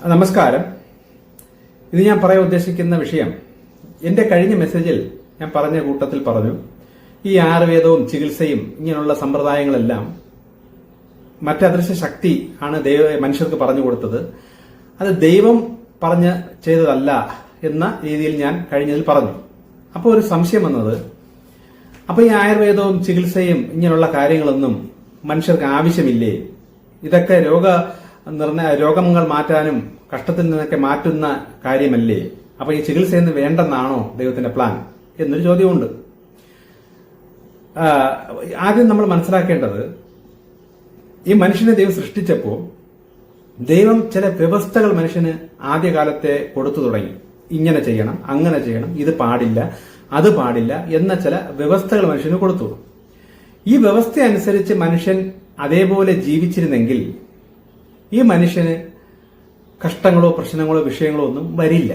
നമസ്കാരം. ഇത് ഞാൻ പറയാൻ ഉദ്ദേശിക്കുന്ന വിഷയം എന്റെ കഴിഞ്ഞ മെസ്സേജിൽ ഞാൻ പറഞ്ഞ കൂട്ടത്തിൽ പറഞ്ഞു, ഈ ആയുർവേദവും ചികിത്സയും ഇങ്ങനെയുള്ള സമ്പ്രദായങ്ങളെല്ലാം മറ്റദൃശ്യ ശക്തി ആണ് മനുഷ്യർക്ക് പറഞ്ഞു കൊടുത്തത്. അത് ദൈവം പറഞ്ഞ് ചെയ്തതല്ല എന്ന രീതിയിൽ ഞാൻ കഴിഞ്ഞതിൽ പറഞ്ഞു. അപ്പോൾ ഒരു സംശയം വന്നത്, അപ്പൊ ഈ ആയുർവേദവും ചികിത്സയും ഇങ്ങനെയുള്ള കാര്യങ്ങളൊന്നും മനുഷ്യർക്ക് ആവശ്യമില്ലേ? ഇതൊക്കെ രോഗങ്ങൾ മാറ്റാനും കഷ്ടത്തിൽ നിന്നൊക്കെ മാറ്റുന്ന കാര്യമല്ലേ? അപ്പൊ ഈ ചികിത്സയൊന്നും വേണ്ടെന്നാണോ ദൈവത്തിന്റെ പ്ലാൻ എന്നൊരു ചോദ്യമുണ്ട്. ആദ്യം നമ്മൾ മനസ്സിലാക്കേണ്ടത്, ഈ മനുഷ്യനെ ദൈവം സൃഷ്ടിച്ചപ്പോൾ ദൈവം ചില വ്യവസ്ഥകൾ മനുഷ്യന് ആദ്യകാലത്തെ കൊടുത്തു തുടങ്ങി. ഇങ്ങനെ ചെയ്യണം, അങ്ങനെ ചെയ്യണം, ഇത് പാടില്ല, അത് പാടില്ല എന്ന ചില വ്യവസ്ഥകൾ മനുഷ്യന് കൊടുത്തു. ഈ വ്യവസ്ഥ അനുസരിച്ച് മനുഷ്യൻ അതേപോലെ ജീവിച്ചിരുന്നെങ്കിൽ ഈ മനുഷ്യന് കഷ്ടങ്ങളോ പ്രശ്നങ്ങളോ വിഷയങ്ങളോ ഒന്നും വരില്ല.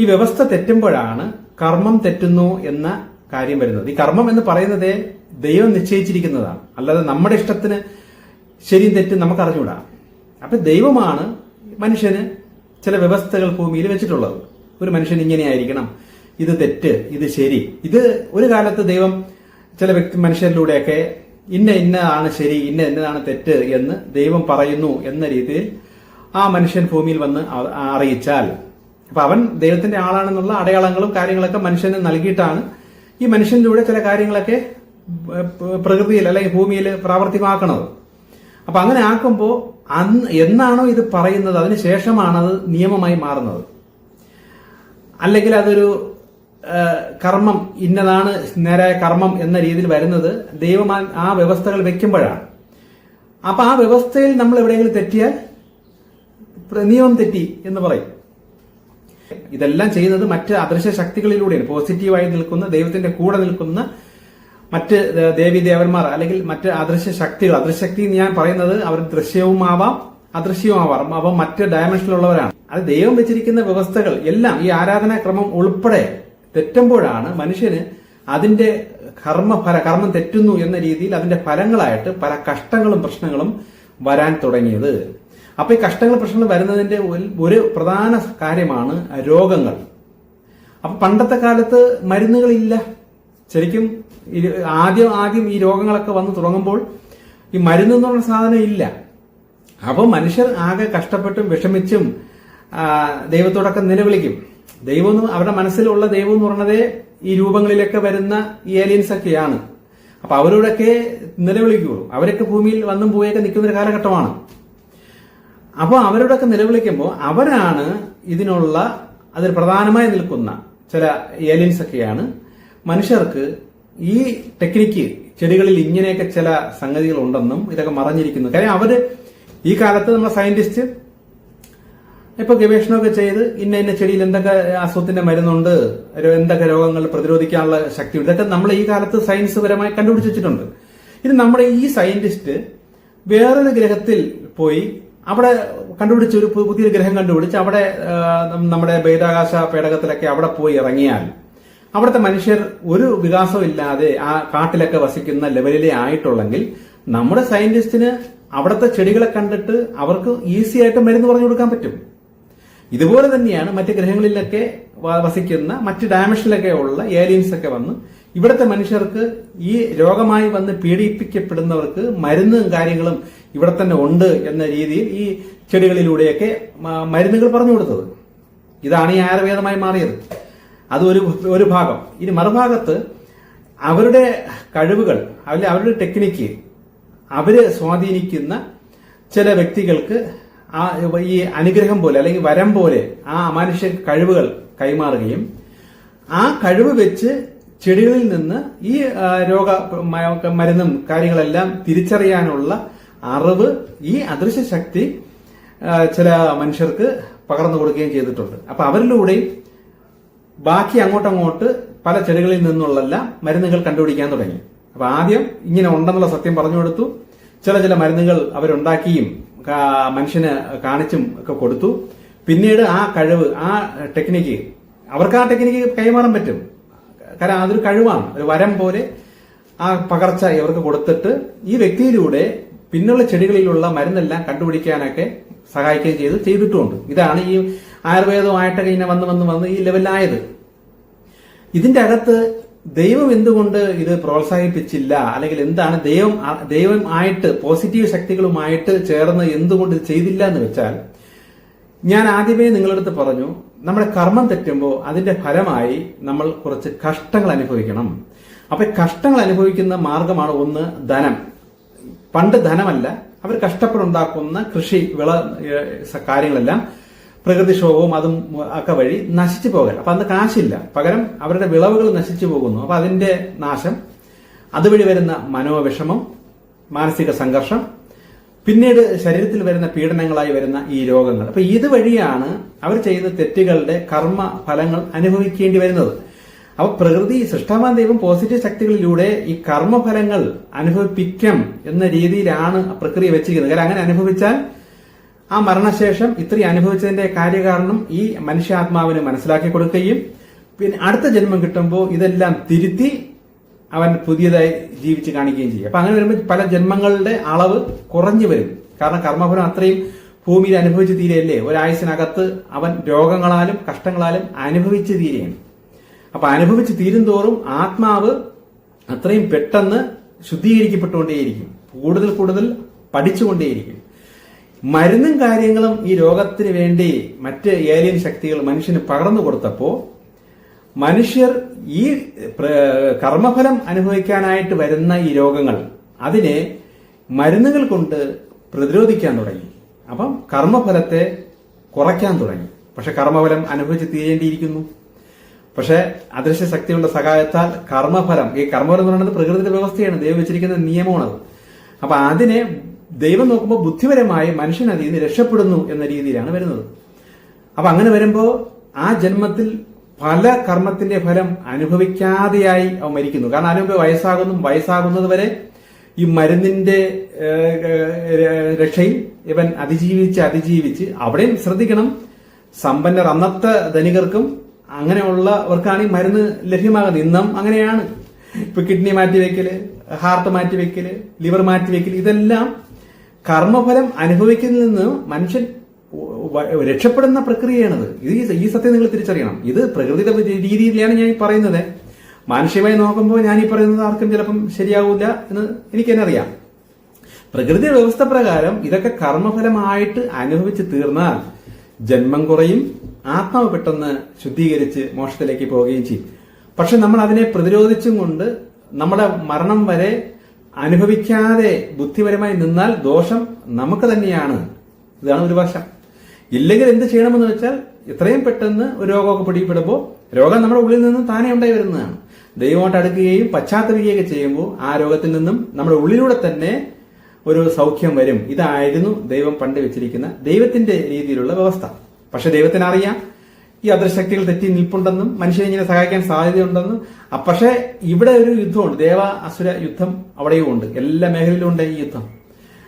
ഈ വ്യവസ്ഥ തെറ്റുമ്പോഴാണ് കർമ്മം തെറ്റുന്നു എന്ന കാര്യം വരുന്നത്. ഈ കർമ്മം എന്ന് പറയുന്നത് ദൈവം നിശ്ചയിച്ചിരിക്കുന്നതാണ്, അല്ലാതെ നമ്മുടെ ഇഷ്ടത്തിന് ശരിയും തെറ്റും നമുക്ക് അറിഞ്ഞുകൂടാ. അപ്പൊ ദൈവമാണ് മനുഷ്യന് ചില വ്യവസ്ഥകൾ ഭൂമിയിൽ വെച്ചിട്ടുള്ളത്. ഒരു മനുഷ്യൻ ഇങ്ങനെയായിരിക്കണം, ഇത് തെറ്റ്, ഇത് ശരി. ഇത് ഒരു കാലത്ത് ദൈവം ചില മനുഷ്യരിലൂടെയൊക്കെ ഇന്നതാണ് ശരി, ഇന്നതാണ് തെറ്റ് എന്ന് ദൈവം പറയുന്നു എന്ന രീതിയിൽ ആ മനുഷ്യൻ ഭൂമിയിൽ വന്ന് അറിയിച്ചാൽ, അപ്പൊ അവൻ ദൈവത്തിന്റെ ആളാണെന്നുള്ള അടയാളങ്ങളും കാര്യങ്ങളൊക്കെ മനുഷ്യന് നൽകിയിട്ടാണ് ഈ മനുഷ്യനിലൂടെ ചില കാര്യങ്ങളൊക്കെ പ്രകൃതിയിൽ അല്ലെങ്കിൽ ഭൂമിയിൽ പ്രാവർത്തികമാക്കുന്നത്. അപ്പൊ അങ്ങനെ ആക്കുമ്പോൾ എന്നാണോ ഇത് പറയുന്നത് അതിന് ശേഷമാണ് അത് നിയമമായി മാറുന്നത്. അല്ലെങ്കിൽ അതൊരു കർമ്മം ഇന്നതാണ് നേരായ കർമ്മം എന്ന രീതിയിൽ വരുന്നത് ദൈവം ആ വ്യവസ്ഥകൾ വെക്കുമ്പോഴാണ്. അപ്പൊ ആ വ്യവസ്ഥയിൽ നമ്മൾ എവിടെയെങ്കിലും തെറ്റിയാൽ നിയമം തെറ്റി എന്ന് പറയും. ഇതെല്ലാം ചെയ്യുന്നത് മറ്റ് അദൃശ്യ ശക്തികളിലൂടെയാണ്. പോസിറ്റീവായി നിൽക്കുന്ന, ദൈവത്തിന്റെ കൂടെ നിൽക്കുന്ന മറ്റ് ദേവീദേവന്മാർ അല്ലെങ്കിൽ മറ്റ് അദൃശ്യ ശക്തികൾ. അദൃശ്യശക്തി ഞാൻ പറയുന്നത് അവർ ദൃശ്യവുമാവാം അദൃശ്യവുമാവാം, അവ മറ്റ് ഡയമെൻഷനിലുള്ളവരാണ്. അത് ദൈവം വെച്ചിരിക്കുന്ന വ്യവസ്ഥകൾ എല്ലാം ഈ ആരാധനാക്രമം ഉൾപ്പെടെ തെറ്റുമ്പോഴാണ് മനുഷ്യന് അതിന്റെ കർമ്മം തെറ്റുന്നു എന്ന രീതിയിൽ അതിന്റെ ഫലങ്ങളായിട്ട് പല കഷ്ടങ്ങളും പ്രശ്നങ്ങളും വരാൻ തുടങ്ങിയത്. അപ്പൊ ഈ കഷ്ടങ്ങൾ പ്രശ്നങ്ങൾ വരുന്നതിന്റെ ഒരു പ്രധാന കാര്യമാണ് രോഗങ്ങൾ. അപ്പൊ പണ്ടത്തെ കാലത്ത് മരുന്നുകളില്ല. ശരിക്കും ആദ്യം ഈ രോഗങ്ങളൊക്കെ വന്നു തുടങ്ങുമ്പോൾ ഈ മരുന്ന് എന്ന് പറഞ്ഞ സാധനം ഇല്ല. അപ്പൊ മനുഷ്യർ ആകെ കഷ്ടപ്പെട്ടും വിഷമിച്ചും ദൈവത്തോടൊക്കെ നിലവിളിക്കും. ദൈവം അവരുടെ മനസ്സിലുള്ള ദൈവം എന്ന് പറയുന്നത് ഈ രൂപങ്ങളിലൊക്കെ വരുന്ന ഈ ഏലിയൻസ് ഒക്കെയാണ്. അപ്പൊ അവരോടൊക്കെ നിലവിളിക്കുള്ളൂ. അവരൊക്കെ ഭൂമിയിൽ വന്നും പോയൊക്കെ നിൽക്കുന്ന ഒരു കാലഘട്ടമാണ്. അപ്പോൾ അവരോടൊക്കെ നിലവിളിക്കുമ്പോൾ അവരാണ് ഇതിനുള്ള അതിൽ പ്രധാനമായി നിൽക്കുന്ന ചില ഏലിയൻസ് ഒക്കെയാണ് മനുഷ്യർക്ക് ഈ ടെക്നിക്ക്, ചെടികളിൽ ഇങ്ങനെയൊക്കെ ചില സംഗതികൾ ഉണ്ടെന്നും ഇതൊക്കെ മറഞ്ഞിരിക്കുന്നു. കാര്യം അവര് ഈ കാലത്ത് നമ്മുടെ സയന്റിസ്റ്റ് ഇപ്പൊ ഗവേഷണമൊക്കെ ചെയ്ത് ഇന്ന ചെടിയിൽ എന്തൊക്കെ അസുഖത്തിന്റെ മരുന്നുണ്ട്, എന്തൊക്കെ രോഗങ്ങൾ പ്രതിരോധിക്കാനുള്ള ശക്തി, ഇതൊക്കെ നമ്മൾ ഈ കാലത്ത് സയൻസ് പരമായി കണ്ടുപിടിച്ച് വെച്ചിട്ടുണ്ട്. ഇത് നമ്മുടെ ഈ സയന്റിസ്റ്റ് വേറൊരു ഗ്രഹത്തിൽ പോയി അവിടെ കണ്ടുപിടിച്ച് ഒരു പുതിയൊരു ഗ്രഹം കണ്ടുപിടിച്ച് അവിടെ നമ്മുടെ ബഹിരാകാശ പേടകത്തിലൊക്കെ അവിടെ പോയി ഇറങ്ങിയാൽ അവിടുത്തെ മനുഷ്യർ ഒരു വികാസവും ഇല്ലാതെ ആ കാട്ടിലൊക്കെ വസിക്കുന്ന ലെവലിലേ ആയിട്ടുള്ളെങ്കിൽ നമ്മുടെ സയന്റിസ്റ്റിന് അവിടുത്തെ ചെടികളെ കണ്ടിട്ട് അവർക്ക് ഈസി ആയിട്ട് മരുന്ന് പറഞ്ഞു കൊടുക്കാൻ പറ്റും. ഇതുപോലെ തന്നെയാണ് മറ്റ് ഗ്രഹങ്ങളിലൊക്കെ വസിക്കുന്ന മറ്റ് ഡയമെൻഷനിലൊക്കെ ഉള്ള ഏലിയൻസ് ഒക്കെ വന്ന് ഇവിടുത്തെ മനുഷ്യർക്ക് ഈ രോഗമായി വന്ന് പീഡിപ്പിക്കപ്പെടുന്നവർക്ക് മരുന്നും കാര്യങ്ങളും ഇവിടെ തന്നെ ഉണ്ട് എന്ന രീതിയിൽ ഈ ചെടികളിലൂടെയൊക്കെ മരുന്നുകൾ പറഞ്ഞു കൊടുത്തത്. ഇതാണ് ഈ ആയുർവേദമായി മാറിയത്. അത് ഒരു ഭാഗം. ഇനി മറുഭാഗത്ത് അവരുടെ കഴിവുകൾ അല്ലെങ്കിൽ അവരുടെ ടെക്നിക്ക് അവര് സ്വാധീനിക്കുന്ന ചില വ്യക്തികൾക്ക് ഈ അനുഗ്രഹം പോലെ അല്ലെങ്കിൽ വരം പോലെ ആ അമാനുഷ്യ കഴിവുകൾ കൈമാറുകയും ആ കഴിവ് വെച്ച് ചെടികളിൽ നിന്ന് ഈ രോഗ മരുന്നും കാര്യങ്ങളെല്ലാം തിരിച്ചറിയാനുള്ള അറിവ് ഈ അദൃശ്യ ശക്തി ചില മനുഷ്യർക്ക് പകർന്നു കൊടുക്കുകയും ചെയ്തിട്ടുണ്ട്. അപ്പൊ അവരിലൂടെയും ബാക്കി അങ്ങോട്ടങ്ങോട്ട് പല ചെടികളിൽ നിന്നുള്ള മരുന്നുകൾ കണ്ടുപിടിക്കാൻ തുടങ്ങി. അപ്പൊ ആദ്യം ഇങ്ങനെ ഉണ്ടെന്നുള്ള സത്യം പറഞ്ഞു കൊടുത്തു. ചില മരുന്നുകൾ അവരുണ്ടാക്കിയും മനുഷ്യന് കാണിച്ചും ഒക്കെ കൊടുത്തു. പിന്നീട് ആ കഴിവ്, ആ ടെക്നിക്ക് അവർക്ക് ആ ടെക്നിക്ക് കൈമാറാൻ പറ്റും. കാരണം അതൊരു കഴിവാണ്, ഒരു വരം പോലെ ആ പകർച്ച ഇവർക്ക് കൊടുത്തിട്ട് ഈ വ്യക്തിയിലൂടെ പിന്നുള്ള ചെടികളിലുള്ള മരുന്നെല്ലാം കണ്ടുപിടിക്കാനൊക്കെ സഹായിക്കുകയും ചെയ്തിട്ടുമുണ്ട്. ഇതാണ് ഈ ആയുർവേദമായിട്ടൊക്കെ ഇങ്ങനെ വന്ന് ഈ ലെവലിലായത്. ഇതിന്റെ അകത്ത് ദൈവം എന്തുകൊണ്ട് ഇത് പ്രോത്സാഹിപ്പിച്ചില്ല, അല്ലെങ്കിൽ എന്താണ് ദൈവം ആയിട്ട് പോസിറ്റീവ് ശക്തികളുമായിട്ട് ചേർന്ന് എന്തുകൊണ്ട് ഇത് ചെയ്തില്ല എന്ന് വെച്ചാൽ, ഞാൻ ആദ്യമേ നിങ്ങളടുത്ത് പറഞ്ഞു, നമ്മുടെ കർമ്മം തെറ്റുമ്പോൾ അതിന്റെ ഫലമായി നമ്മൾ കുറച്ച് കഷ്ടങ്ങൾ അനുഭവിക്കണം. അപ്പൊ കഷ്ടങ്ങൾ അനുഭവിക്കുന്ന മാർഗമാണ് ഒന്ന് ധനം. പണ്ട് ധനമല്ല, അവർ കഷ്ടപ്പെടുണ്ടാക്കുന്ന കൃഷി വിള കാര്യങ്ങളെല്ലാം പ്രകൃതിക്ഷോഭവും അതും ഒക്കെ വഴി നശിച്ചു പോകൽ. അപ്പൊ അന്ന് കാശില്ല, പകരം അവരുടെ വിളവുകൾ നശിച്ചു പോകുന്നു. അപ്പൊ അതിന്റെ നാശം, അതുവഴി വരുന്ന മനോവിഷമം, മാനസിക സംഘർഷം, പിന്നീട് ശരീരത്തിൽ വരുന്ന പീഡനങ്ങളായി വരുന്ന ഈ രോഗങ്ങൾ. അപ്പൊ ഇതുവഴിയാണ് അവർ ചെയ്ത തെറ്റുകളുടെ കർമ്മ ഫലങ്ങൾ അനുഭവിക്കേണ്ടി വരുന്നത്. അപ്പൊ പ്രകൃതി സൃഷ്ടാവാൻ ദൈവം പോസിറ്റീവ് ശക്തികളിലൂടെ ഈ കർമ്മഫലങ്ങൾ അനുഭവിപ്പിക്കാം എന്ന രീതിയിലാണ് പ്രക്രിയ വെച്ചിരിക്കുന്നത്. കാരണം അങ്ങനെ അനുഭവിച്ചാൽ ആ മരണശേഷം ഇത്രയും അനുഭവിച്ചതിന്റെ കാര്യകാരണം ഈ മനുഷ്യാത്മാവിന് മനസ്സിലാക്കി കൊടുക്കുകയും പിന്നെ അടുത്ത ജന്മം കിട്ടുമ്പോൾ ഇതെല്ലാം തിരുത്തി അവൻ പുതിയതായി ജീവിച്ച് കാണിക്കുകയും ചെയ്യും. അപ്പൊ അങ്ങനെ വരുമ്പോൾ പല ജന്മങ്ങളുടെ അളവ് കുറഞ്ഞു വരും. കാരണം കർമ്മഫലം അത്രയും ഭൂമിയിൽ അനുഭവിച്ച് തീരെയല്ലേ. ഒരായുസിനകത്ത് അവൻ രോഗങ്ങളാലും കഷ്ടങ്ങളാലും അനുഭവിച്ച് തീരെയാണ്. അപ്പൊ അനുഭവിച്ച് തീരും തോറും ആത്മാവ് അത്രയും പെട്ടെന്ന് ശുദ്ധീകരിക്കപ്പെട്ടുകൊണ്ടേയിരിക്കും, കൂടുതൽ പഠിച്ചുകൊണ്ടേയിരിക്കും. മരുന്നും കാര്യങ്ങളും ഈ രോഗത്തിന് വേണ്ടി മറ്റ് ഏലിയൻ ശക്തികൾ മനുഷ്യന് പകർന്നു കൊടുത്തപ്പോ മനുഷ്യർ ഈ കർമ്മഫലം അനുഭവിക്കാനായിട്ട് വരുന്ന ഈ രോഗങ്ങൾ അതിനെ മരുന്നുകൾ കൊണ്ട് പ്രതിരോധിക്കാൻ തുടങ്ങി. അപ്പം കർമ്മഫലത്തെ കുറയ്ക്കാൻ തുടങ്ങി. പക്ഷെ കർമ്മഫലം അനുഭവിച്ച് തീരേണ്ടിയിരിക്കുന്നു. പക്ഷെ അദൃശ്യ ശക്തികളുടെ സഹായത്താൽ കർമ്മഫലം, ഈ കർമ്മഫലം എന്ന് പറയുന്നത് പ്രകൃതിയുടെ വ്യവസ്ഥയാണ്, ദൈവം വെച്ചിരിക്കുന്ന നിയമമാണത്. അപ്പൊ അതിനെ ദൈവം നോക്കുമ്പോൾ ബുദ്ധിപരമായി മനുഷ്യൻ അതിൽ നിന്ന് രക്ഷപ്പെടുന്നു എന്ന രീതിയിലാണ് വരുന്നത്. അപ്പൊ അങ്ങനെ വരുമ്പോൾ ആ ജന്മത്തിൽ പല കർമ്മത്തിന്റെ ഫലം അനുഭവിക്കാതെയായി അവൻ മരിക്കുന്നു. കാരണം അതിനുമുമ്പ് വയസ്സാകുന്നത് വരെ ഈ മരുന്നിന്റെ രക്ഷയിൽ ഇവൻ അതിജീവിച്ച് അവിടെയും ശ്രദ്ധിക്കണം, സമ്പന്നർ അന്നത്തെ ധനികർക്കും അങ്ങനെയുള്ളവർക്കാണ് ഈ മരുന്ന് ലഭ്യമാകുന്നത്. ഇന്നും അങ്ങനെയാണ്. ഇപ്പൊ കിഡ്നി മാറ്റിവെക്കല്, ഹാർട്ട് മാറ്റിവെക്കല്, ലിവർ മാറ്റിവെക്കല്, ഇതെല്ലാം കർമ്മഫലം അനുഭവിക്കുന്നതിൽ നിന്ന് മനുഷ്യൻ രക്ഷപ്പെടുന്ന പ്രക്രിയയാണത്. ഈ സത്യം നിങ്ങൾ തിരിച്ചറിയണം. ഇത് പ്രകൃതിയുടെ രീതിയിലാണ് ഞാൻ പറയുന്നത്. മാനുഷികമായി നോക്കുമ്പോൾ ഞാൻ ഈ പറയുന്നത് ആർക്കും ചിലപ്പം ശരിയാവില്ല എന്ന് എനിക്കെന്നെ അറിയാം. പ്രകൃതി വ്യവസ്ഥ പ്രകാരം ഇതൊക്കെ കർമ്മഫലമായിട്ട് അനുഭവിച്ച് തീർന്നാൽ ജന്മം കുറയും, ആത്മാവ് പെട്ടെന്ന് ശുദ്ധീകരിച്ച് മോക്ഷത്തിലേക്ക് പോവുകയും ചെയ്യും. പക്ഷെ നമ്മൾ അതിനെ പ്രതിരോധിച്ചും കൊണ്ട് നമ്മുടെ മരണം വരെ അനുഭവിക്കാതെ ബുദ്ധിപരമായി നിന്നാൽ ദോഷം നമുക്ക് തന്നെയാണ്. ഇതാണ് ഒരു വശം. ഇല്ലെങ്കിൽ എന്ത് ചെയ്യണമെന്ന് വെച്ചാൽ എത്രയും പെട്ടെന്ന് ഒരു രോഗമൊക്കെ പിടിപ്പെടുമ്പോൾ രോഗം നമ്മുടെ ഉള്ളിൽ നിന്ന് താനെ ഉണ്ടായി വരുന്നതാണ്. ദൈവമായിട്ട് അടുക്കുകയും പശ്ചാത്തപിക്കുകയൊക്കെ ചെയ്യുമ്പോൾ ആ രോഗത്തിൽ നിന്നും നമ്മുടെ ഉള്ളിലൂടെ തന്നെ ഒരു സൗഖ്യം വരും. ഇതായിരുന്നു ദൈവം പണ്ട് വെച്ചിരിക്കുന്ന ദൈവത്തിന്റെ രീതിയിലുള്ള വ്യവസ്ഥ. പക്ഷെ ദൈവത്തിന് അറിയാം ഈ അദൃശക്തികൾ തെറ്റി നിൽപ്പുണ്ടെന്നും മനുഷ്യനെ ഇങ്ങനെ സഹായിക്കാൻ സാധ്യതയുണ്ടെന്നും. പക്ഷെ ഇവിടെ ഒരു യുദ്ധമുണ്ട്, ദേവ അസുര യുദ്ധം അവിടെയും ഉണ്ട്, എല്ലാ മേഖലയിലും ഉണ്ട് ഈ യുദ്ധം.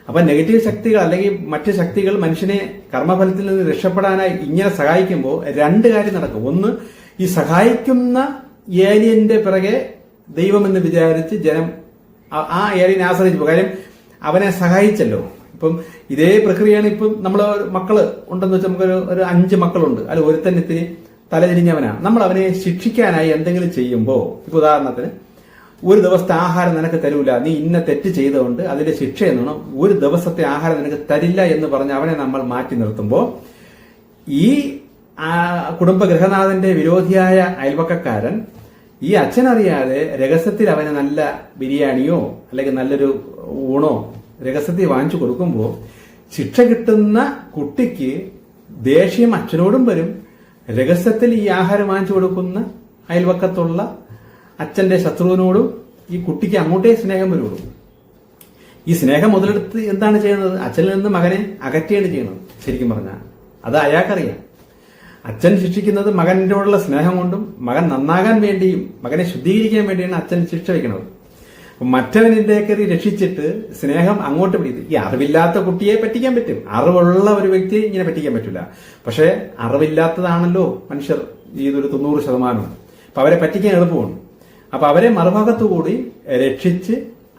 അപ്പൊ നെഗറ്റീവ് ശക്തികൾ അല്ലെങ്കിൽ മറ്റ് ശക്തികൾ മനുഷ്യനെ കർമ്മഫലത്തിൽ നിന്ന് രക്ഷപ്പെടാനായി ഇങ്ങനെ സഹായിക്കുമ്പോൾ രണ്ട് കാര്യം നടക്കും. ഒന്ന്, ഈ സഹായിക്കുന്ന ഏലിയന്റെ പിറകെ ദൈവമെന്ന് വിചാരിച്ച് ജനം ആ ഏലിയനെ ആശ്രയിച്ചു പോകും. കാര്യം അവനെ സഹായിച്ചല്ലോ. ഇപ്പം ഇതേ പ്രക്രിയയാണ്. ഇപ്പം നമ്മളെ മക്കള് ഉണ്ടെന്ന് വെച്ചാൽ നമുക്കൊരു 5 മക്കളുണ്ട്, അല്ല ഒരുത്തൻ ഇത്തിരി തലതിരിഞ്ഞവനാണ്. നമ്മൾ അവനെ ശിക്ഷിക്കാനായി എന്തെങ്കിലും ചെയ്യുമ്പോൾ, ഇപ്പൊ ഉദാഹരണത്തിന് ഒരു ദിവസത്തെ ആഹാരം നിനക്ക് തരൂല, നീ ഇന്ന തെറ്റ് ചെയ്തുകൊണ്ട് അതിന്റെ ശിക്ഷ എന്നാണ് ഒരു ദിവസത്തെ ആഹാരം നിനക്ക് തരില്ല എന്ന് പറഞ്ഞ് അവനെ നമ്മൾ മാറ്റി നിർത്തുമ്പോൾ ഈ കുടുംബ ഗൃഹനാഥന്റെ വിരോധിയായ അയൽവക്കക്കാരൻ ഈ അച്ഛനറിയാതെ രഹസ്യത്തിൽ അവന് നല്ല ബിരിയാണിയോ അല്ലെങ്കിൽ നല്ലൊരു ഊണോ രഹസ്യത്തിൽ വാങ്ങിച്ചു കൊടുക്കുമ്പോൾ ശിക്ഷ കിട്ടുന്ന കുട്ടിക്ക് ദേഷ്യം അച്ഛനോടും വരും. രഹസ്യത്തിൽ ഈ ആഹാരം വാങ്ങിച്ചു കൊടുക്കുന്ന അയൽവക്കത്തുള്ള അച്ഛന്റെ ശത്രുവിനോടും ഈ കുട്ടിക്ക് അങ്ങോട്ടേ സ്നേഹം വരുള്ളൂ. ഈ സ്നേഹം മുതലെടുത്ത് എന്താണ് ചെയ്യുന്നത്? അച്ഛനിൽ നിന്ന് മകനെ അകറ്റുകയാണ് ചെയ്യുന്നത്. ശരിക്കും പറഞ്ഞാൽ അത് അയാൾക്കറിയാം. അച്ഛൻ ശിക്ഷിക്കുന്നത് മകനോടുള്ള സ്നേഹം കൊണ്ടും മകൻ നന്നാകാൻ വേണ്ടിയും മകനെ ശുദ്ധീകരിക്കാൻ വേണ്ടിയാണ് അച്ഛൻ ശിക്ഷ വയ്ക്കുന്നത്. മറ്റവനിന്റെ കയറി രക്ഷിച്ചിട്ട് സ്നേഹം അങ്ങോട്ട് പിടിക്കും. ഈ അറിവില്ലാത്ത കുട്ടിയെ പറ്റിക്കാൻ പറ്റും, അറിവുള്ള ഒരു വ്യക്തിയെ ഇങ്ങനെ പറ്റിക്കാൻ പറ്റില്ല. പക്ഷെ അറിവില്ലാത്തതാണല്ലോ മനുഷ്യർ ഇതൊരു 90%. അപ്പൊ അവരെ പറ്റിക്കാൻ എളുപ്പമാണ്. അപ്പൊ അവരെ മറുഭാഗത്തുകൂടി രക്ഷിച്ച്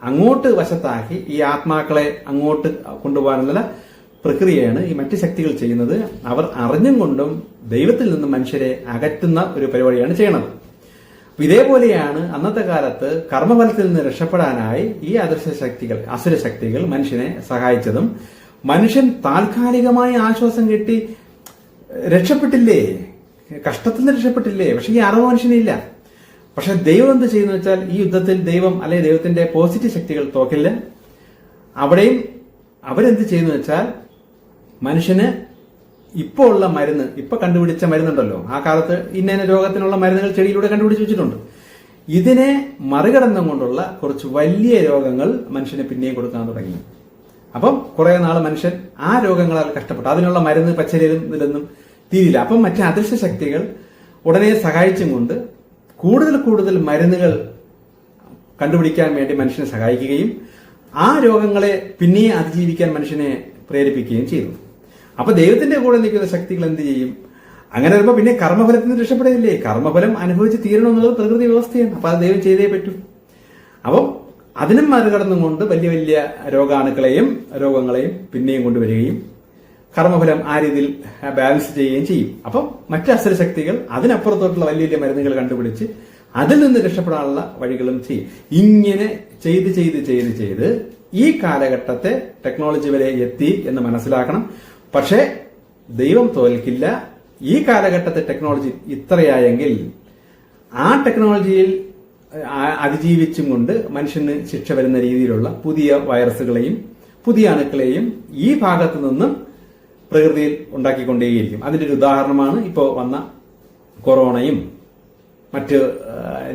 അങ്ങോട്ട് വശത്താക്കി ഈ ആത്മാക്കളെ അങ്ങോട്ട് കൊണ്ടുപോകാനുള്ള പ്രക്രിയയാണ് ഈ മറ്റ് ശക്തികൾ ചെയ്യുന്നത്. അവർ അറിഞ്ഞും കൊണ്ടും ദൈവത്തിൽ നിന്നും മനുഷ്യരെ അകറ്റുന്ന ഒരു പരിപാടിയാണ് ചെയ്യണത്. ഇതേപോലെയാണ് അന്നത്തെ കാലത്ത് കർമ്മഫലത്തിൽ നിന്ന് രക്ഷപ്പെടാനായി ഈ അസുരശക്തികൾ മനുഷ്യനെ സഹായിച്ചതും. മനുഷ്യൻ താൽക്കാലികമായ ആശ്വാസം കിട്ടി രക്ഷപ്പെട്ടില്ലേ, കഷ്ടത്തിൽ നിന്ന് രക്ഷപ്പെട്ടില്ലേ, പക്ഷെ ഈ അറിവ് മനുഷ്യനില്ല. പക്ഷെ ദൈവം എന്ത് ചെയ്യുന്ന വെച്ചാൽ ഈ യുദ്ധത്തിൽ ദൈവം അല്ലെങ്കിൽ ദൈവത്തിന്റെ പോസിറ്റീവ് ശക്തികൾ തോക്കില്ല. അവിടെയും അവരെന്ത് ചെയ്യുന്ന വെച്ചാൽ മനുഷ്യന് ഇപ്പോ ഉള്ള മരുന്ന്, ഇപ്പൊ കണ്ടുപിടിച്ച മരുന്നുണ്ടല്ലോ, ആ കാലത്ത് ഇന്ന രോഗത്തിനുള്ള മരുന്നുകൾ ചെടിയിലൂടെ കണ്ടുപിടിച്ച് വെച്ചിട്ടുണ്ട്. ഇതിനെ മറികടന്നുകൊണ്ടുള്ള കുറച്ച് വലിയ രോഗങ്ങൾ മനുഷ്യന് പിന്നെയും കൊടുക്കാൻ തുടങ്ങി. അപ്പം കുറെ നാൾ മനുഷ്യൻ ആ രോഗങ്ങളാൽ കഷ്ടപ്പെട്ടു. അതിനുള്ള മരുന്ന് പച്ചരിയിലും ഇതിലൊന്നും തീരില്ല. അപ്പം മറ്റു അദൃശ്യ ശക്തികൾ ഉടനെ സഹായിച്ചും കൊണ്ട് കൂടുതൽ മരുന്നുകൾ കണ്ടുപിടിക്കാൻ വേണ്ടി മനുഷ്യനെ സഹായിക്കുകയും ആ രോഗങ്ങളെ പിന്നെയും അതിജീവിക്കാൻ മനുഷ്യനെ പ്രേരിപ്പിക്കുകയും ചെയ്തു. അപ്പൊ ദൈവത്തിന്റെ കൂടെ നിൽക്കുന്ന ശക്തികൾ എന്ത് ചെയ്യും? അങ്ങനെ വരുമ്പോ പിന്നെ കർമ്മഫലത്തിൽ നിന്ന് രക്ഷപ്പെടില്ലേ? കർമ്മഫലം അനുഭവിച്ച് തീരണമെന്നുള്ളത് പ്രകൃതി വ്യവസ്ഥയാണ്. അപ്പൊ അത് ദൈവം ചെയ്തേ പറ്റൂ. അപ്പം അതിനും മറികടന്നുകൊണ്ട് വലിയ വലിയ രോഗങ്ങളെയും പിന്നെയും കൊണ്ടുവരികയും കർമ്മഫലം ആ രീതിയിൽ ബാലൻസ് ചെയ്യുകയും ചെയ്യും. അപ്പം മറ്റ് അസുരശക്തികൾ അതിനപ്പുറത്തോട്ടുള്ള വലിയ വലിയ മരുന്നുകൾ കണ്ടുപിടിച്ച് അതിൽ നിന്ന് രക്ഷപ്പെടാനുള്ള വഴികളും ചെയ്യും. ഇങ്ങനെ ചെയ്ത് ഈ കാലഘട്ടത്തെ ടെക്നോളജി വരെ എത്തി എന്ന് മനസ്സിലാക്കണം. പക്ഷേ ദൈവം തോൽക്കില്ല. ഈ കാലഘട്ടത്തെ ടെക്നോളജി ഇത്രയായെങ്കിൽ ആ ടെക്നോളജിയിൽ അതിജീവിച്ചും കൊണ്ട് മനുഷ്യന് ശിക്ഷ വരുന്ന രീതിയിലുള്ള പുതിയ വൈറസുകളെയും പുതിയ അണുക്കളെയും ഈ ഭാഗത്തു നിന്നും പ്രകൃതിയിൽ ഉണ്ടാക്കിക്കൊണ്ടേയിരിക്കും. അതിന്റെ ഒരു ഉദാഹരണമാണ് ഇപ്പോൾ വന്ന കൊറോണയും മറ്റ്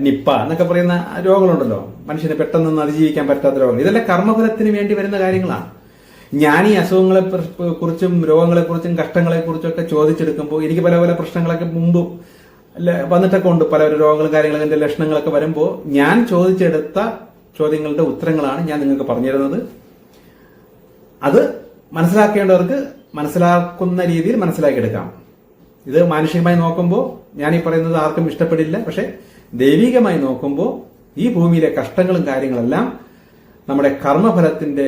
നിപ്പ എന്നൊക്കെ പറയുന്ന രോഗങ്ങളുണ്ടല്ലോ, മനുഷ്യനെ പെട്ടെന്നൊന്നും അതിജീവിക്കാൻ പറ്റാത്ത രോഗങ്ങൾ. ഇതെല്ലാം കർമ്മഫലത്തിന് വേണ്ടി വരുന്ന കാര്യങ്ങളാണ്. ഞാൻ ഈ അസുഖങ്ങളെ കുറിച്ചും രോഗങ്ങളെക്കുറിച്ചും കഷ്ടങ്ങളെക്കുറിച്ചും ഒക്കെ ചോദിച്ചെടുക്കുമ്പോൾ എനിക്ക് പല പല പ്രശ്നങ്ങളൊക്കെ മുമ്പ് വന്നിട്ടൊക്കെ ഉണ്ട്. പല രോഗങ്ങളും കാര്യങ്ങളും അതിന്റെ ലക്ഷണങ്ങളൊക്കെ വരുമ്പോൾ ഞാൻ ചോദിച്ചെടുത്ത ചോദ്യങ്ങളുടെ ഉത്തരങ്ങളാണ് ഞാൻ നിങ്ങൾക്ക് പറഞ്ഞിരുന്നത്. അത് മനസ്സിലാക്കേണ്ടവർക്ക് മനസ്സിലാക്കുന്ന രീതിയിൽ മനസ്സിലാക്കിയെടുക്കാം. ഇത് മാനുഷികമായി നോക്കുമ്പോൾ ഞാൻ ഈ പറയുന്നത് ആർക്കും ഇഷ്ടപ്പെടില്ല. പക്ഷെ ദൈവികമായി നോക്കുമ്പോൾ ഈ ഭൂമിയിലെ കഷ്ടങ്ങളും കാര്യങ്ങളെല്ലാം നമ്മുടെ കർമ്മഫലത്തിന്റെ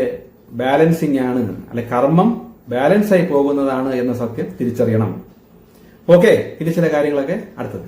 ബാലൻസിംഗ് ആണ്, അല്ലെ കർമ്മം ബാലൻസായി പോകുന്നതാണ് എന്ന സത്യം തിരിച്ചറിയണം. ഓക്കെ, ഇനി ചില കാര്യങ്ങളൊക്കെ അടുത്തത്.